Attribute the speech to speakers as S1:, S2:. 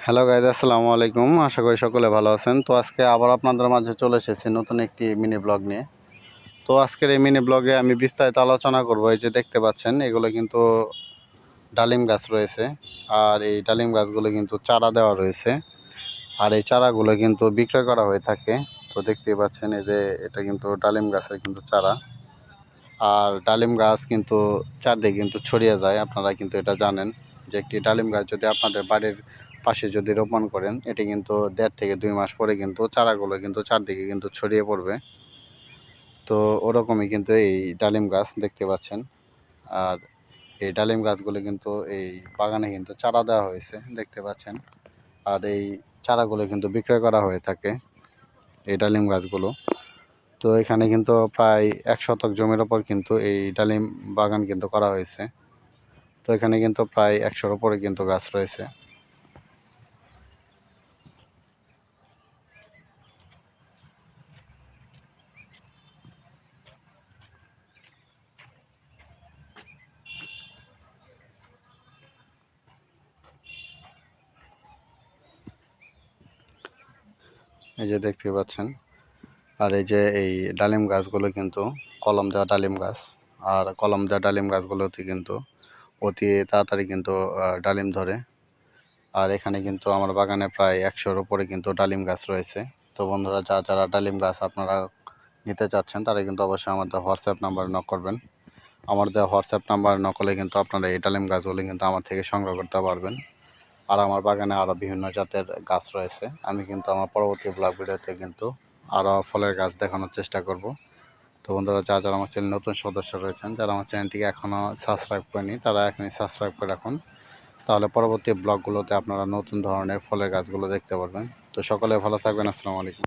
S1: Hello guys, আসসালামু আলাইকুম। আশা করি সকলে ভালো আছেন। তো আজকে আবার আপনাদের মাঝে চলে এসেছি নতুন একটি মিনি ব্লগ নিয়ে। তো আজকের এই মিনি ব্লগে আমি বিস্তারিত আলোচনা করব। এই যে দেখতে পাচ্ছেন, এগুলো কিন্তু ডালিম গাছ রয়েছে। আর এই ডালিম গাছগুলো কিন্তু চারা দেওয়া রয়েছে। আর এই চারাগুলো কিন্তু বিক্রয় করা হয়ে থাকে। তো দেখতেই পাচ্ছেন, এই যে এটা কিন্তু ডালিম গাছের কিন্তু চারা। আর ডালিম গাছ কিন্তু চারদিকে কিন্তু ছড়িয়ে যায়। আপনারা কিন্তু এটা জানেন যে একটি ডালিম গাছ যদি আপনাদের বাড়ির পাশে যদি রোপণ করেন, এটি কিন্তু 1.5 থেকে 2 মাস পরে কিন্তু চারাগুলো কিন্তু চারদিকে কিন্তু ছড়িয়ে পড়বে। তো ওরকমই কিন্তু এই ডালিম গাছ দেখতে পাচ্ছেন। আর এই ডালিম গাছগুলো কিন্তু এই বাগানে কিন্তু চারা দেওয়া হয়েছে, দেখতে পাচ্ছেন। আর এই চারাগুলো কিন্তু বিক্রয় করা হয়ে থাকে, এই ডালিম গাছগুলো। তো এখানে কিন্তু প্রায় 1 শতক জমির ওপর কিন্তু এই ডালিম বাগান কিন্তু করা হয়েছে। তো এখানে কিন্তু প্রায় 100-র উপরে কিন্তু গাছ রয়েছে। এই যে দেখতে পাচ্ছেন। আর এই যে এই ডালিম গাছগুলো কিন্তু কলম দেওয়া ডালিম গাছ। আর কলম দেওয়া ডালিম গাছগুলোতে কিন্তু অতি তাড়াতাড়ি কিন্তু ডালিম ধরে। আর এখানে কিন্তু আমার বাগানে প্রায় 100-র উপরে কিন্তু ডালিম গাছ রয়েছে। তো বন্ধুরা, যারা ডালিম গাছ আপনারা নিতে চাচ্ছেন, তারা কিন্তু অবশ্যই আমাদের হোয়াটসঅ্যাপ নাম্বারে নক করবেন। আমার দেওয়া হোয়াটসঅ্যাপ নাম্বার নক করলে কিন্তু আপনারা এই ডালিম গাছগুলি কিন্তু আমার থেকে সংগ্রহ করতে পারবেন। আর আমার বাগানে আরও বিভিন্ন জাতের গাছ রয়েছে। আমি কিন্তু আমার পরবর্তী ব্লগ ভিডিওতে কিন্তু আরও ফলের গাছ দেখানোর চেষ্টা করব। তো বন্ধুরা, যারা আমার চ্যানেল নতুন সদস্য রয়েছেন, যারা আমার চ্যানেলটিকে এখনও সাবস্ক্রাইব করেনি, তারা এখনই সাবস্ক্রাইব করে রাখুন। তাহলে পরবর্তী ব্লগগুলোতে আপনারা নতুন ধরনের ফলের গাছগুলো দেখতে পারবেন। তো সকলে ভালো থাকবেন। আসসালামু আলাইকুম।